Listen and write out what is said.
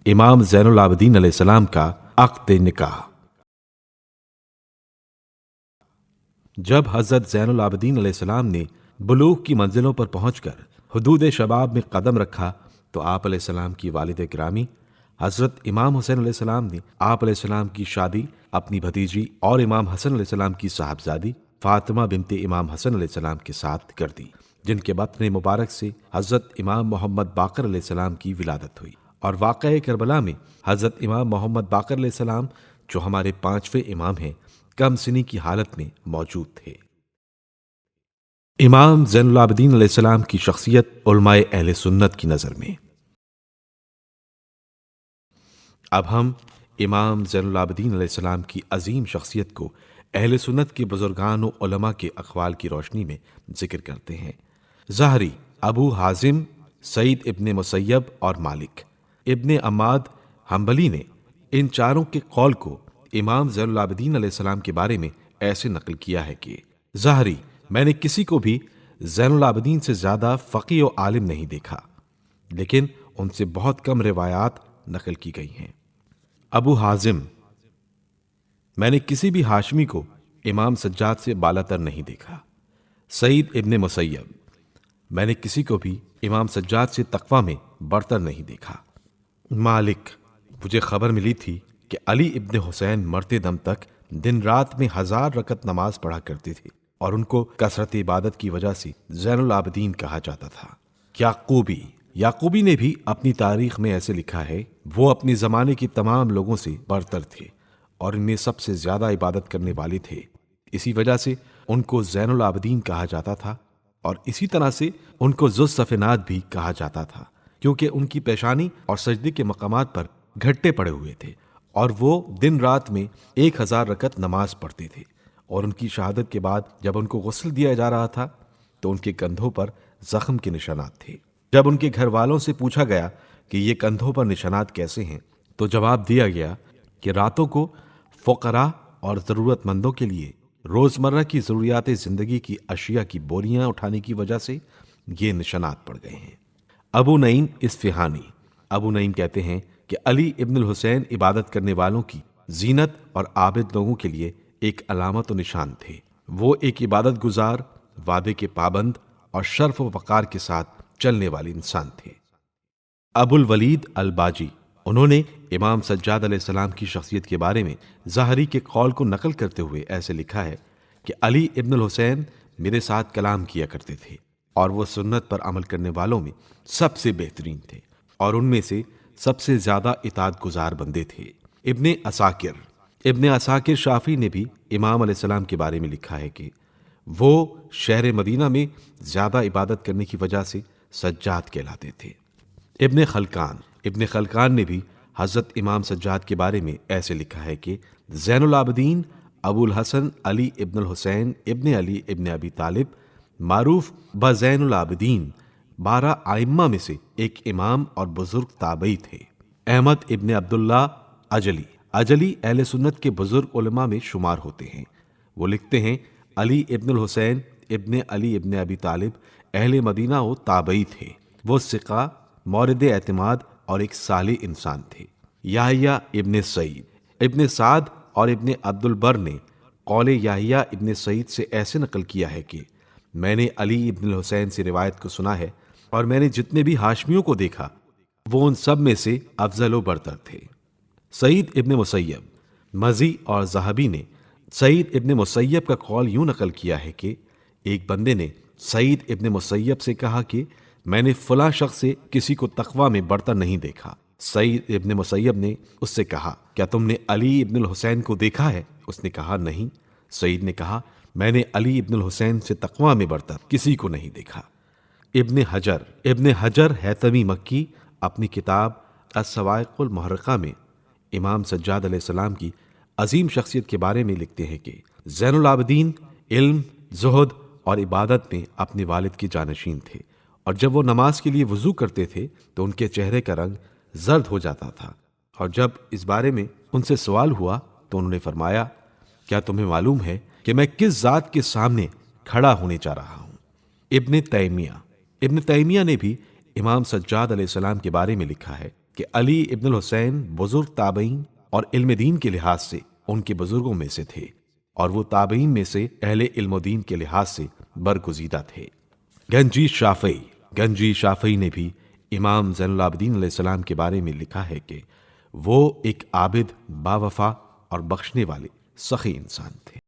امام زین العابدین علیہ السلام کا عقد نکاح۔ جب حضرت زین العابدین علیہ السلام نے بلوغ کی منزلوں پر پہنچ کر حدود شباب میں قدم رکھا تو آپ علیہ السلام کی والد گرامی حضرت امام حسین علیہ السلام نے آپ علیہ السلام کی شادی اپنی بھتیجی اور امام حسن علیہ السلام کی صاحبزادی فاطمہ بنت امام حسن علیہ السلام کے ساتھ کر دی، جن کے بطن مبارک سے حضرت امام محمد باقر علیہ السلام کی ولادت ہوئی۔ اور واقعہ کربلا میں حضرت امام محمد باقر علیہ السلام، جو ہمارے 5ویں امام ہیں، کم سنی کی حالت میں موجود تھے۔ امام زین العابدین علیہ السلام کی شخصیت علماء اہل سنت کی نظر میں۔ اب ہم امام زین العابدین علیہ السلام کی عظیم شخصیت کو اہل سنت کے بزرگان و علماء کے اقوال کی روشنی میں ذکر کرتے ہیں۔ ظاہری، ابو حازم، سعید ابن مسیب اور مالک ابن عماد حنبلی نے ان چاروں کے قول کو امام زین العابدین علیہ السلام کے بارے میں ایسے نقل کیا ہے کہ ظاہری، میں نے کسی کو بھی زین العابدین سے زیادہ فقیہ و عالم نہیں دیکھا، لیکن ان سے بہت کم روایات نقل کی گئی ہیں۔ ابو حازم، میں نے کسی بھی ہاشمی کو امام سجاد سے بالاتر نہیں دیکھا۔ سعید ابن مسیب، میں نے کسی کو بھی امام سجاد سے تقوی میں برتر نہیں دیکھا۔ مالک، مجھے خبر ملی تھی کہ علی ابن حسین مرتے دم تک دن رات میں 1000 رکعت نماز پڑھا کرتے تھے اور ان کو کثرت عبادت کی وجہ سے زین العابدین کہا جاتا تھا۔ یعقوبی نے بھی اپنی تاریخ میں ایسے لکھا ہے، وہ اپنے زمانے کی تمام لوگوں سے برتر تھے اور ان میں سب سے زیادہ عبادت کرنے والے تھے، اسی وجہ سے ان کو زین العابدین کہا جاتا تھا، اور اسی طرح سے ان کو ذو الصفنات بھی کہا جاتا تھا، کیونکہ ان کی پیشانی اور سجدے کے مقامات پر گھٹے پڑے ہوئے تھے اور وہ دن رات میں 1000 رکعت نماز پڑھتے تھے، اور ان کی شہادت کے بعد جب ان کو غسل دیا جا رہا تھا تو ان کے کندھوں پر زخم کے نشانات تھے۔ جب ان کے گھر والوں سے پوچھا گیا کہ یہ کندھوں پر نشانات کیسے ہیں تو جواب دیا گیا کہ راتوں کو فقراء اور ضرورت مندوں کے لیے روزمرہ کی ضروریات زندگی کی اشیاء کی بوریاں اٹھانے کی وجہ سے یہ نشانات پڑ گئے ہیں۔ ابو نعیم اصفہانی، ابو نعیم کہتے ہیں کہ علی ابن الحسین عبادت کرنے والوں کی زینت اور عابد لوگوں کے لیے ایک علامت و نشان تھے۔ وہ ایک عبادت گزار، وعدے کے پابند اور شرف و وقار کے ساتھ چلنے والے انسان تھے۔ ابو الولید الباجی، انہوں نے امام سجاد علیہ السلام کی شخصیت کے بارے میں ظاہری کے قول کو نقل کرتے ہوئے ایسے لکھا ہے کہ علی ابن الحسین میرے ساتھ کلام کیا کرتے تھے اور وہ سنت پر عمل کرنے والوں میں سب سے بہترین تھے اور ان میں سے سب سے زیادہ اطاعت گزار بندے تھے۔ ابن عساکر شافعی نے بھی امام علیہ السلام کے بارے میں لکھا ہے کہ وہ شہر مدینہ میں زیادہ عبادت کرنے کی وجہ سے سجاد کہلاتے تھے۔ ابن خلقان نے بھی حضرت امام سجاد کے بارے میں ایسے لکھا ہے کہ زین العابدین ابو الحسن علی ابن الحسین ابن علی ابن ابی طالب، معروف بزین العابدین، 12 ائمہ میں سے ایک امام اور بزرگ تابعی تھے۔ احمد ابن عبداللہ اجلی اہل سنت کے بزرگ علماء میں شمار ہوتے ہیں۔ وہ لکھتے ہیں علی ابن الحسین ابن علی ابن ابی طالب اہل مدینہ و تابعی تھے۔ وہ ثقہ، مورد اعتماد اور ایک صالح انسان تھے۔ یحییٰ ابن سعد اور ابن عبد البر نے قول یحییٰ ابن سعید سے ایسے نقل کیا ہے کہ میں نے علی ابن الحسین سے روایت کو سنا ہے اور میں نے جتنے بھی ہاشمیوں کو دیکھا وہ ان سب میں سے افضل و برتر تھے۔ سعید ابن مسیب، مزی اور ذہبی نے سعید ابن مسیب کا قول یوں نقل کیا ہے کہ ایک بندے نے سعید ابن مسیب سے کہا کہ میں نے فلاں شخص سے کسی کو تقوی میں برتر نہیں دیکھا۔ سعید ابن مسیب نے اس سے کہا کیا تم نے علی ابن الحسین کو دیکھا ہے؟ اس نے کہا نہیں۔ سعید نے کہا میں نے علی ابن الحسین سے تقوی میں برتر کسی کو نہیں دیکھا۔ ابن حجر حیثمی مکی اپنی کتاب الصواعق المحرقہ میں امام سجاد علیہ السلام کی عظیم شخصیت کے بارے میں لکھتے ہیں کہ زین العابدین علم، زہد اور عبادت میں اپنے والد کے جانشین تھے، اور جب وہ نماز کے لیے وضو کرتے تھے تو ان کے چہرے کا رنگ زرد ہو جاتا تھا، اور جب اس بارے میں ان سے سوال ہوا تو انہوں نے فرمایا کیا تمہیں معلوم ہے کہ میں کس ذات کے سامنے کھڑا ہونے جا رہا ہوں؟ ابن تیمیہ نے بھی امام سجاد علیہ السلام کے بارے میں لکھا ہے کہ علی ابن الحسین بزرگ تابعین اور علم دین کے لحاظ سے ان کے بزرگوں میں سے تھے، اور وہ تابعین میں سے اہل علم و دین کے لحاظ سے برگزیدہ تھے۔ گنجی شافعی نے بھی امام زین العابدین علیہ السلام کے بارے میں لکھا ہے کہ وہ ایک عابد، باوفا اور بخشنے والے سخی انسان تھے۔